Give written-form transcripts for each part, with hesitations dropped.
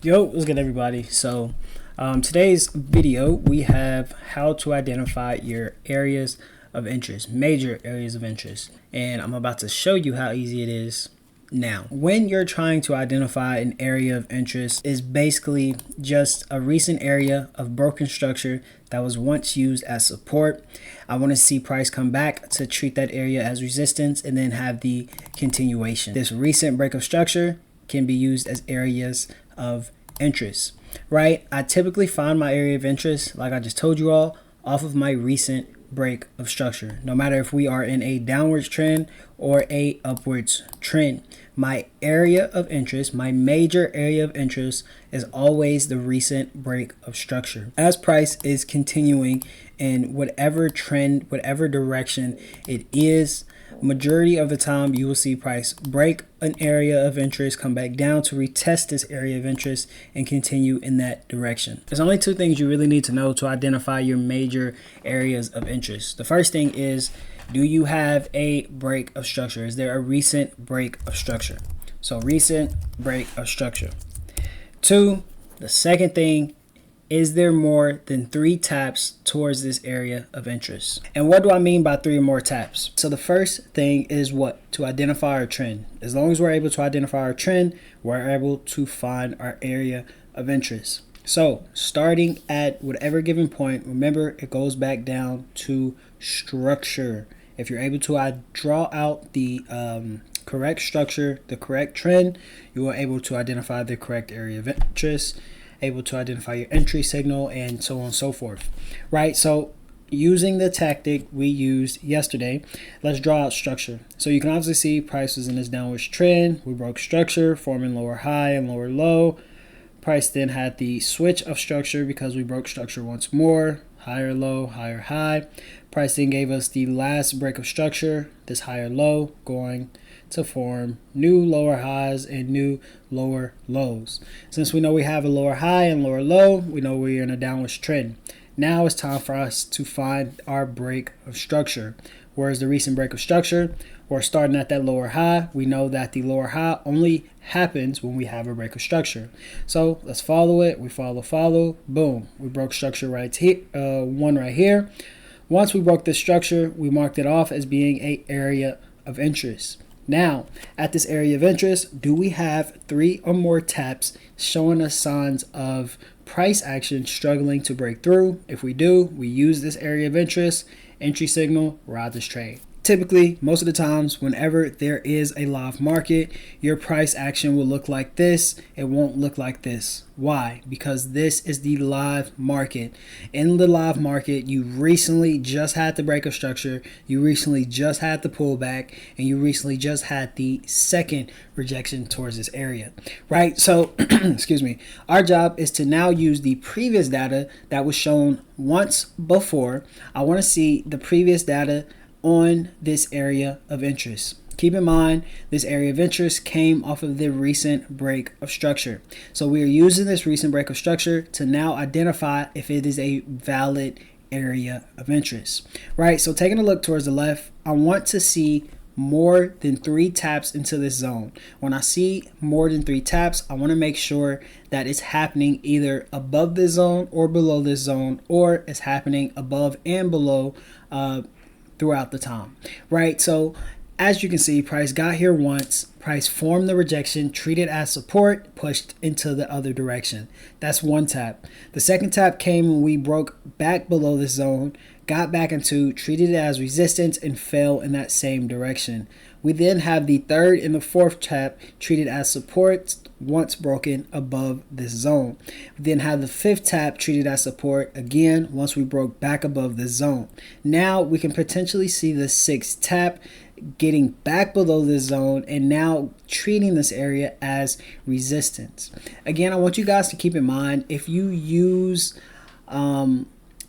Yo, what's good, everybody? So today's video, we have how to identify your areas of interest, major areas of interest. And I'm about to show you how easy it is now. When you're trying to identify an area of interest, is basically just a recent area of broken structure that was once used as support. I want to see price come back to treat that area as resistance and then have the continuation. This recent break of structure can be used as areas of interest, right? I typically find my area of interest, like I just told you all, off of my recent break of structure. No matter if we are in a downwards trend or a upwards trend, my area of interest, my major area of interest, is always the recent break of structure. As price is continuing in whatever trend, whatever direction it is, majority of the time you will see price break an area of interest, come back down to retest this area of interest, and continue in that direction. There's only two things you really need to know to identify your major areas of interest. The first thing is, do you have a break of structure? Is there a recent break of structure? So recent break of structure. Two, the second thing, is there more than 3 taps towards this area of interest? And what do I mean by 3 or more taps? So the first thing is what? To identify our trend. As long as we're able to identify our trend, we're able to find our area of interest. So starting at whatever given point, remember it goes back down to structure. If you're able to draw out the correct structure, the correct trend, you are able to identify the correct area of interest, able to identify your entry signal, and so on and so forth, right? So using the tactic we used yesterday, let's draw out structure. So you can obviously see price was in this downwards trend. We broke structure, forming lower high and lower low. Price then had the switch of structure because we broke structure once more, higher low, higher high. Price then gave us the last break of structure, this higher low, going to form new lower highs and new lower lows. Since we know we have a lower high and lower low, we know we're in a downwards trend. Now it's time for us to find our break of structure. Whereas the recent break of structure, we're starting at that lower high. We know that the lower high only happens when we have a break of structure. So let's follow it. We follow, boom. We broke structure right here, one right here. Once we broke this structure, we marked it off as being an area of interest. Now, at this area of interest, do we have 3 or more taps showing us signs of price action struggling to break through? If we do, we use this area of interest, entry signal, ride this trade. Typically, most of the times, whenever there is a live market, your price action will look like this. It won't look like this. Why? Because this is the live market. In the live market, you recently just had the break of structure, you recently just had the pullback, and you recently just had the second rejection towards this area, right? So, excuse me, our job is to now use the previous data that was shown once before. I want to see the previous data on this area of interest. Keep in mind, this area of interest came off of the recent break of structure. So we are using this recent break of structure to now identify if it is a valid area of interest, right? So taking a look towards the left, I want to see more than 3 taps into this zone. When I see more than 3 taps, I want to make sure that it's happening either above this zone or below this zone, or it's happening above and below throughout the time, right? So as you can see, price got here once, price formed the rejection, treated as support, pushed into the other direction. That's one tap. The second tap came when we broke back below this zone, got back into, treated it as resistance, and fell in that same direction. We then have the third and the fourth tap treated as support once broken above this zone. We then have the fifth tap treated as support again once we broke back above this zone. Now we can potentially see the sixth tap getting back below this zone and now treating this area as resistance. Again, I want you guys to keep in mind, if you use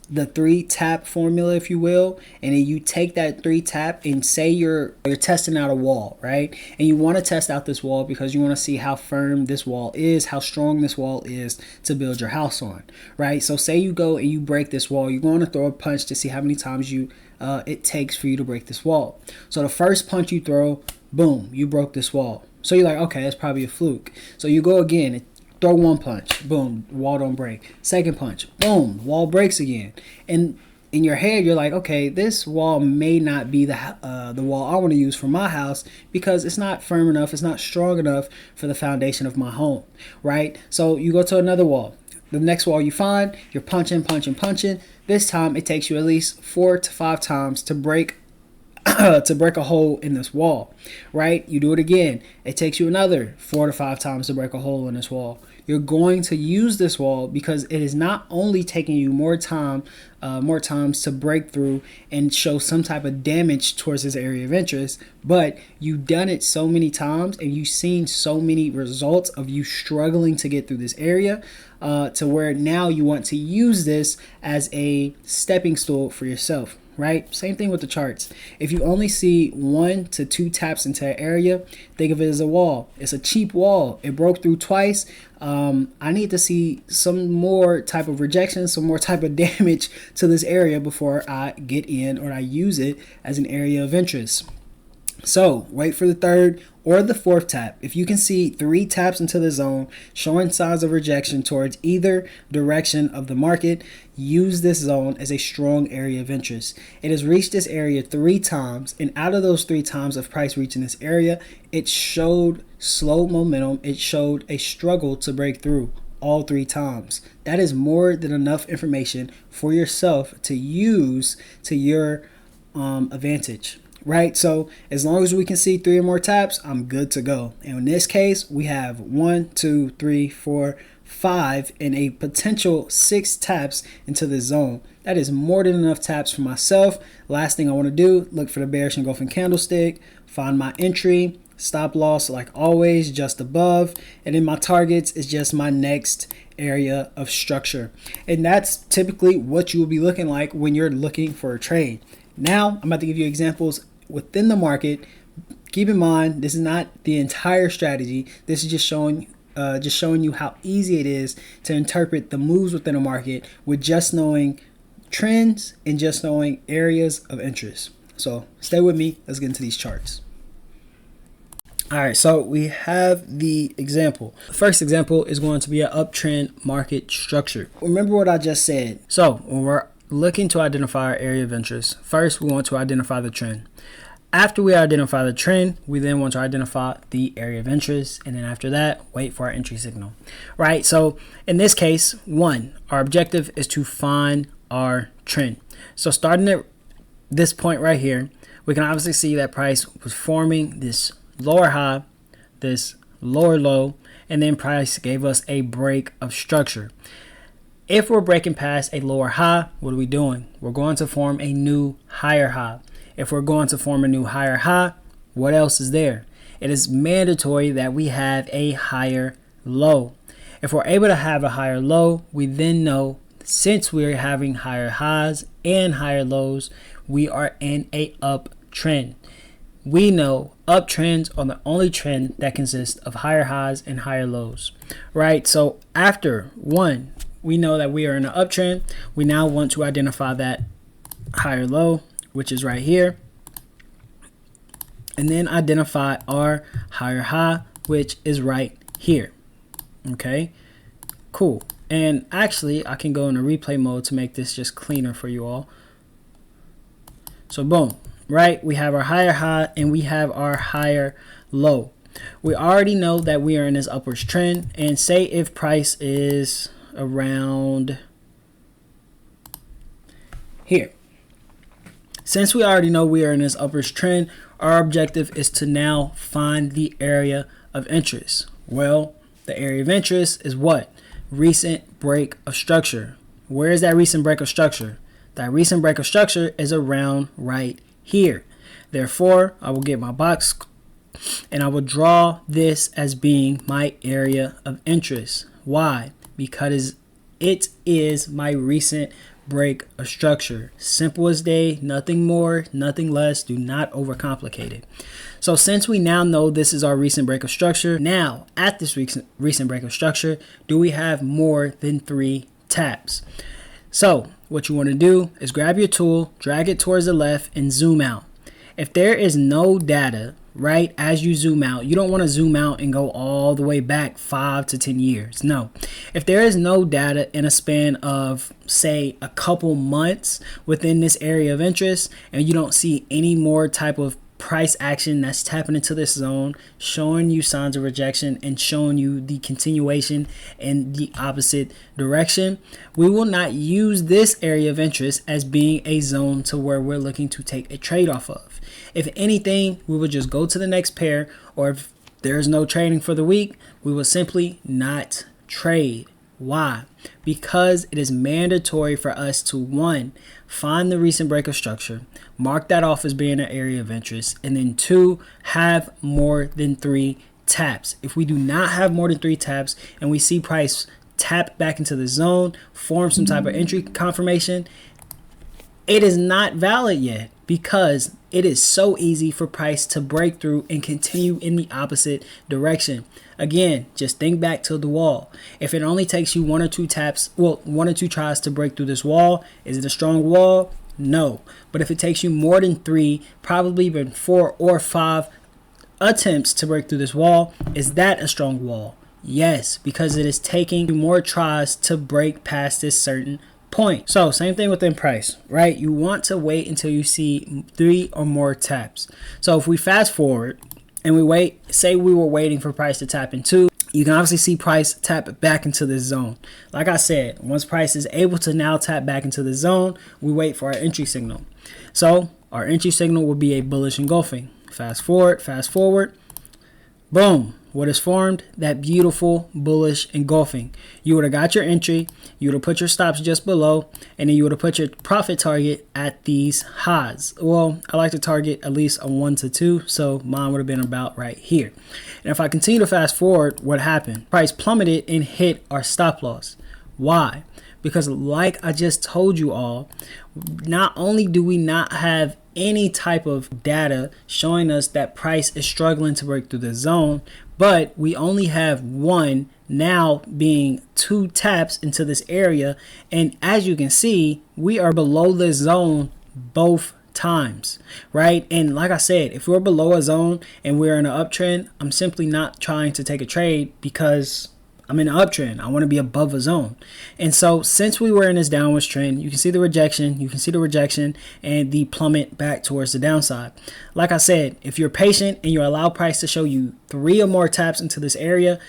the 3 tap formula, if you will, and then you take that 3 tap and say you're testing out a wall, right? And you want to test out this wall because you want to see how firm this wall is, how strong this wall is to build your house on, right? So say you go and you break this wall, you're going to throw a punch to see how many times it takes for you to break this wall. So the first punch you throw, boom, you broke this wall. So you're like, okay, that's probably a fluke. So you go again, throw one punch, boom, wall don't break. Second punch, boom, wall breaks again. And in your head, you're like, okay, this wall may not be the wall I want to use for my house because it's not firm enough, it's not strong enough for the foundation of my home, right? So you go to another wall. The next wall you find, you're punching. This time it takes you at least 4 to 5 times to break a hole in this wall, right? You do it again. It takes you another 4 to 5 times to break a hole in this wall. You're going to use this wall because it is not only taking you more times to break through and show some type of damage towards this area of interest, but you've done it so many times and you've seen so many results of you struggling to get through this area to where now you want to use this as a stepping stool for yourself. Right? Same thing with the charts. If you only see 1 to 2 taps into an area, think of it as a wall. It's a cheap wall. It broke through twice. I need to see some more type of rejection, some more type of damage to this area before I get in or I use it as an area of interest. So wait for the 3rd or the 4th tap. If you can see 3 taps into the zone showing signs of rejection towards either direction of the market, use this zone as a strong area of interest. It has reached this area 3 times, and out of those 3 times of price reaching this area, it showed slow momentum. It showed a struggle to break through all 3 times. That is more than enough information for yourself to use to your advantage. Right, so as long as we can see 3 or more taps, I'm good to go. And in this case, we have 1, 2, 3, 4, 5, and a potential 6 taps into the zone. That is more than enough taps for myself. Last thing I want to do, look for the bearish engulfing candlestick, find my entry, stop loss like always, just above, and then my targets is just my next area of structure. And that's typically what you will be looking like when you're looking for a trade. Now, I'm about to give you examples within the market. Keep in mind, this is not the entire strategy. This is just showing you how easy it is to interpret the moves within a market with just knowing trends and just knowing areas of interest. So stay with me. Let's get into these charts. All right, so we have the example. The first example is going to be an uptrend market structure. Remember what I just said. So when we're looking to identify our area of interest, first we want to identify the trend. After we identify the trend, we then want to identify the area of interest, and then after that, wait for our entry signal. Right, so in this case, our objective is to find our trend. So starting at this point right here, we can obviously see that price was forming this lower high, this lower low, and then price gave us a break of structure. If we're breaking past a lower high, what are we doing? We're going to form a new higher high. If we're going to form a new higher high, what else is there? It is mandatory that we have a higher low. If we're able to have a higher low, we then know since we're having higher highs and higher lows, we are in a uptrend. We know uptrends are the only trend that consists of higher highs and higher lows, right? So after we know that we are in an uptrend. We now want to identify that higher low, which is right here, and then identify our higher high, which is right here. Okay, cool. And actually, I can go into replay mode to make this just cleaner for you all. So boom, right? We have our higher high and we have our higher low. We already know that we are in this upwards trend, and say if price is around here. Since we already know we are in this upwards trend, our objective is to now find the area of interest. Well, the area of interest is what? Recent break of structure. Where is that recent break of structure? That recent break of structure is around right here. Therefore, I will get my box and I will draw this as being my area of interest. Why? Because it is my recent break of structure. Simple as day, nothing more, nothing less. Do not overcomplicate it. So since we now know this is our recent break of structure, now at this recent break of structure, do we have more than 3 taps? So what you want to do is grab your tool, drag it towards the left, and zoom out. If there is no data, right? As you zoom out, you don't want to zoom out and go all the way back 5 to 10 years. No. If there is no data in a span of, say, a couple months within this area of interest, and you don't see any more type of price action that's tapping into this zone, showing you signs of rejection and showing you the continuation in the opposite direction, we will not use this area of interest as being a zone to where we're looking to take a trade off of. If anything, we will just go to the next pair, or if there's no trading for the week, we will simply not trade. Why? Because it is mandatory for us to, one, find the recent break of structure, mark that off as being an area of interest, and then two, have more than 3 taps. If we do not have more than 3 taps and we see price tap back into the zone, form some type of entry confirmation, it is not valid yet, because it is so easy for price to break through and continue in the opposite direction. Again, just think back to the wall. If it only takes you 1 or 2 taps, well, 1 or 2 tries to break through this wall, is it a strong wall? No. But if it takes you more than 3, probably even 4 or 5 attempts to break through this wall, is that a strong wall? Yes, because it is taking more tries to break past this certain point. So same thing within price, right? You want to wait until you see 3 or more taps. So if we fast forward and we wait, say we were waiting for price to tap into, you can obviously see price tap back into this zone. Like I said, once price is able to now tap back into the zone, we wait for our entry signal. So our entry signal will be a bullish engulfing. Fast forward, boom. What is formed? That beautiful bullish engulfing. You would have got your entry, you would have put your stops just below, and then you would have put your profit target at these highs. Well, I like to target at least a 1 to 2, so mine would have been about right here. And if I continue to fast forward, what happened? Price plummeted and hit our stop loss. Why? Because like I just told you all, not only do we not have any type of data showing us that price is struggling to break through the zone, but we only have 1, now being 2 taps into this area. And as you can see, we are below the zone both times, right? And like I said, if we're below a zone and we're in an uptrend, I'm simply not trying to take a trade because I'm in an uptrend. I want to be above a zone. And so since we were in this downwards trend, you can see the rejection, and the plummet back towards the downside. Like I said, if you're patient and you allow price to show you 3 or more taps into this area,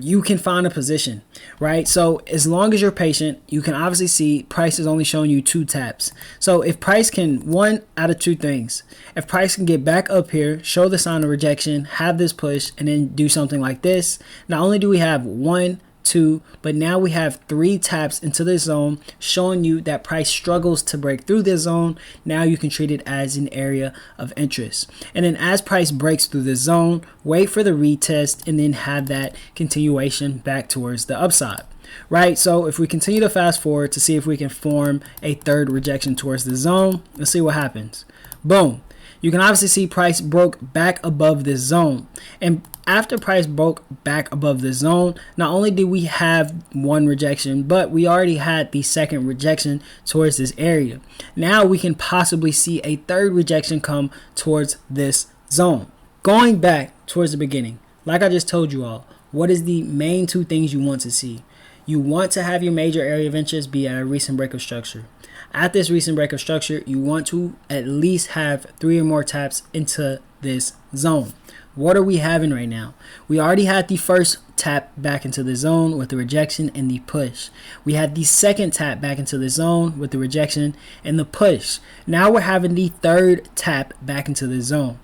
you can find a position, right? So as long as you're patient, you can obviously see price is only showing you 2 taps. So if price can, one out of 2 things, if price can get back up here, show the sign of rejection, have this push, and then do something like this, not only do we have 1, 2, but now we have 3 taps into this zone, showing you that price struggles to break through this zone. Now you can treat it as an area of interest. And then as price breaks through the zone, wait for the retest and then have that continuation back towards the upside, right? So if we continue to fast forward to see if we can form a 3rd rejection towards the zone, let's see what happens. Boom. You can obviously see price broke back above this zone. And after price broke back above the zone, not only did we have 1 rejection, but we already had the 2nd rejection towards this area. Now we can possibly see a 3rd rejection come towards this zone. Going back towards the beginning, like I just told you all, what is the main 2 things you want to see? You want to have your major area of interest be at a recent break of structure. At this recent break of structure, you want to at least have 3 or more taps into this zone. What are we having right now? We already had the first tap back into the zone with the rejection and the push. We had the second tap back into the zone with the rejection and the push. Now we're having the 3rd tap back into the zone.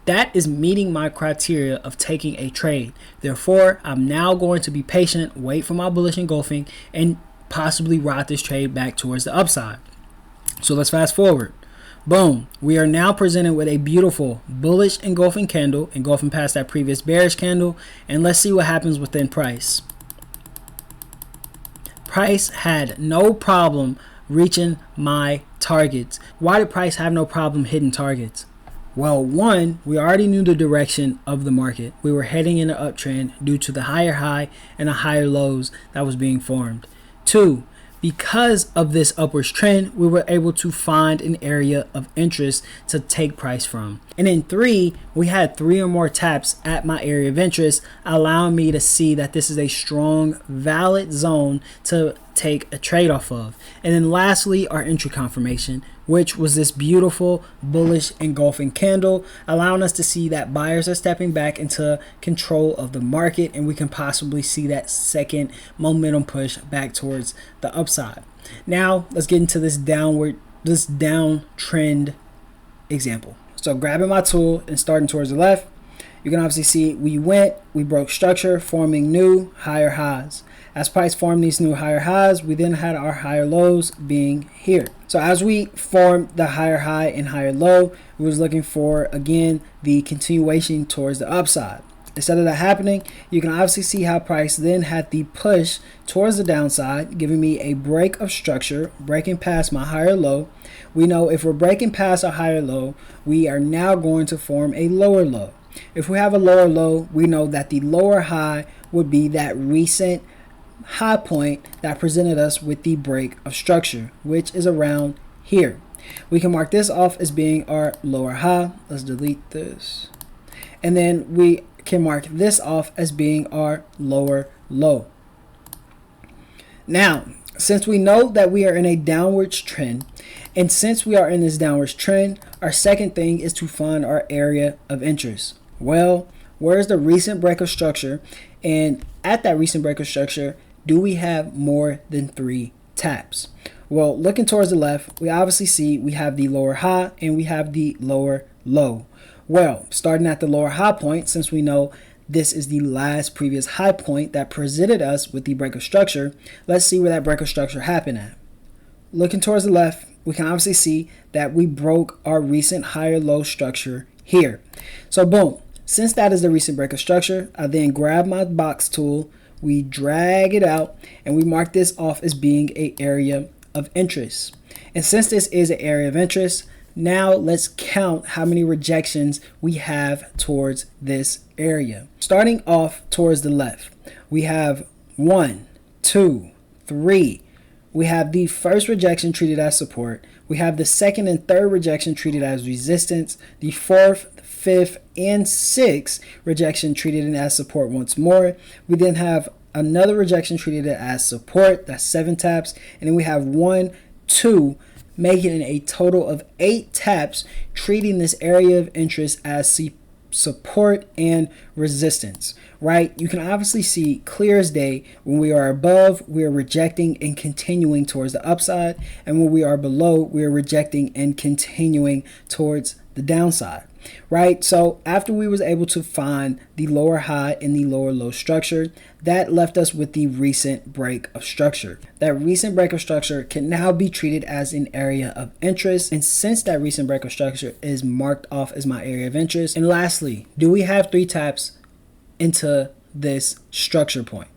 That is meeting my criteria of taking a trade. Therefore, I'm now going to be patient, wait for my bullish engulfing, and possibly ride this trade back towards the upside. So let's fast forward. Boom. We are now presented with a beautiful bullish engulfing candle, engulfing past that previous bearish candle. And let's see what happens within price. Price had no problem reaching my targets. Why did price have no problem hitting targets? Well, 1, we already knew the direction of the market. We were heading in an uptrend due to the higher high and the higher lows that was being formed. 2, because of this upwards trend, we were able to find an area of interest to take price from. And in 3, we had 3 or more taps at my area of interest, allowing me to see that this is a strong, valid zone to take a trade off of. And then lastly, our entry confirmation, which was this beautiful bullish engulfing candle, allowing us to see that buyers are stepping back into control of the market, and we can possibly see that second momentum push back towards the upside. Now let's get into this downtrend example. So grabbing my tool and starting towards the left, you can obviously see we broke structure, forming new higher highs. As price formed these new higher highs, we then had our higher lows being here. So as we formed the higher high and higher low, we was looking for, again, the continuation towards the upside. Instead of that happening, you can obviously see how price then had the push towards the downside, giving me a break of structure, breaking past my higher low. We know if we're breaking past a higher low, we are now going to form a lower low. If we have a lower low, we know that the lower high would be that recent high point that presented us with the break of structure, which is around here. We can mark this off as being our lower high. Let's delete this. And then we can mark this off as being our lower low. Now, since we know that we are in a downwards trend, and since we are in this downwards trend, our second thing is to find our area of interest. Well, where's the recent break of structure? And at that recent break of structure, do we have more than 3 taps? Well, looking towards the left, we obviously see we have the lower high and we have the lower low. Well, starting at the lower high point, since we know this is the last previous high point that presented us with the break of structure, let's see where that break of structure happened at. Looking towards the left, we can obviously see that we broke our recent higher low structure here. So boom, since that is the recent break of structure, I then grab my box tool, we drag it out, and we mark this off as being an area of interest. And since this is an area of interest, now let's count how many rejections we have towards this area. Starting off towards the left, we have 1, 2, 3. We have the first rejection treated as support. We have the second and third rejection treated as resistance. The fourth, fifth, and sixth rejection treated as support once more. We then have another rejection treated as support. That's 7 taps. And then we have 1, 2, making it a total of 8 taps, treating this area of interest as support and resistance, right? You can obviously see clear as day when we are above, we are rejecting and continuing towards the upside, and when we are below, we are rejecting and continuing towards the downside, right? So after we was able to find the lower high and the lower low structure, that left us with the recent break of structure. That recent break of structure can now be treated as an area of interest, and since that recent break of structure is marked off as my area of interest. And lastly, do we have 3 taps into this structure point?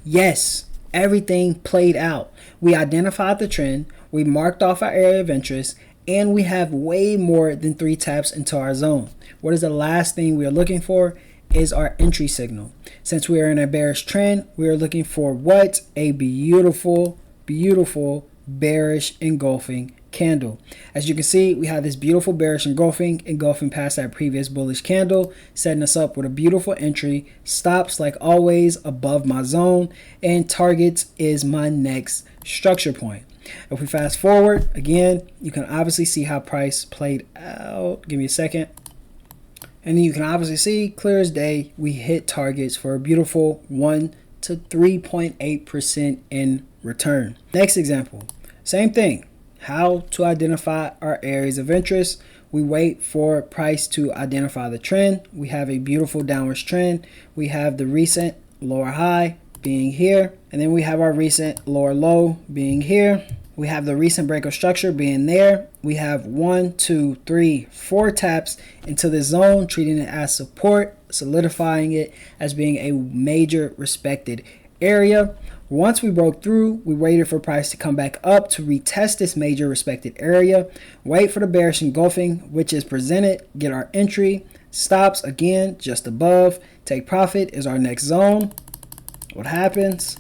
Yes, everything played out. We identified the trend, we marked off our area of interest, and we have way more than 3 taps into our zone. What is the last thing we are looking for? Is our entry signal. Since we are in a bearish trend, we are looking for what? A beautiful, beautiful bearish engulfing candle. As you can see, we have this beautiful bearish engulfing past that previous bullish candle, setting us up with a beautiful entry. Stops, like always, above my zone, and targets is my next structure point. If we fast forward, again, you can obviously see how price played out. Give me a second. And then you can obviously see, clear as day, we hit targets for a beautiful 1 to 3.8% in return. Next example, same thing. How to identify our areas of interest. We wait for price to identify the trend. We have a beautiful downwards trend. We have the recent lower high being here, and then we have our recent lower low being here. We have the recent break of structure being there. We have 1, 2, 3, 4 taps into the zone, treating it as support, solidifying it as being a major respected area. Once we broke through, we waited for price to come back up to retest this major respected area, wait for the bearish engulfing, which is presented, get our entry, stops again just above, take profit is our next zone. What happens?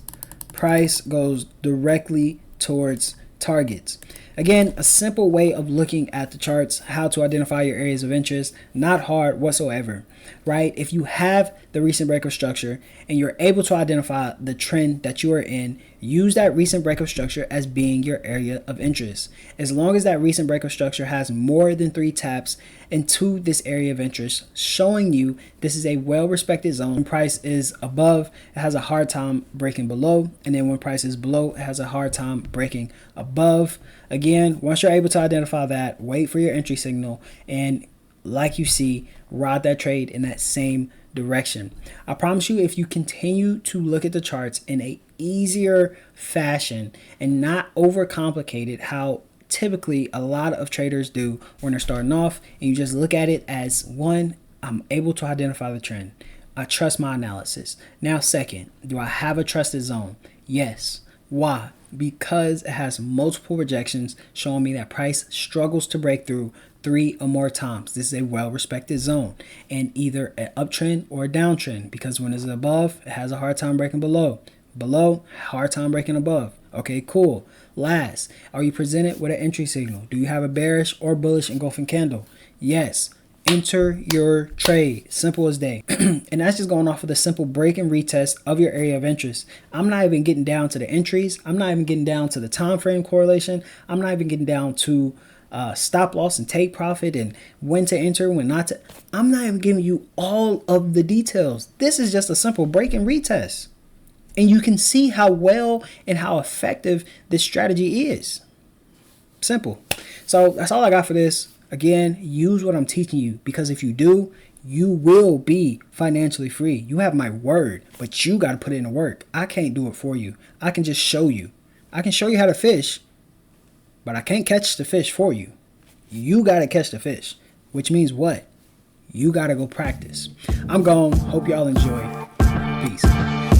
Price goes directly towards targets. Again, a simple way of looking at the charts, how to identify your areas of interest, not hard whatsoever, right? If you have the recent breakout structure and you're able to identify the trend that you are in, use that recent breakout structure as being your area of interest. As long as that recent breakout structure has more than 3 taps into this area of interest, showing you this is a well-respected zone. When price is above, it has a hard time breaking below, and then when price is below, it has a hard time breaking above. Again, once you're able to identify that, wait for your entry signal, and like you see, ride that trade in that same direction. I promise you, if you continue to look at the charts in a easier fashion and not overcomplicate it, how typically a lot of traders do when they're starting off, and you just look at it as one, I'm able to identify the trend. I trust my analysis. Now, second, do I have a trusted zone? Yes. Why? Because it has multiple projections showing me that price struggles to break through 3 or more times. This is a well-respected zone, and either an uptrend or a downtrend, because when it's above, it has a hard time breaking below. Below, hard time breaking above. Okay, cool. Last, are you presented with an entry signal? Do you have a bearish or bullish engulfing candle? Yes. Enter your trade. Simple as day. And that's just going off of the simple break and retest of your area of interest. I'm not even getting down to the entries. I'm not even getting down to the time frame correlation. I'm not even getting down to stop loss and take profit and when to enter, when not to. I'm not even giving you all of the details. This is just a simple break and retest. And you can see how well and how effective this strategy is. Simple. So that's all I got for this. Again, use what I'm teaching you, because if you do, you will be financially free. You have my word, but you got to put in the work. I can't do it for you. I can just show you. I can show you how to fish, but I can't catch the fish for you. You got to catch the fish, which means what? You got to go practice. I'm gone. Hope y'all enjoy. Peace.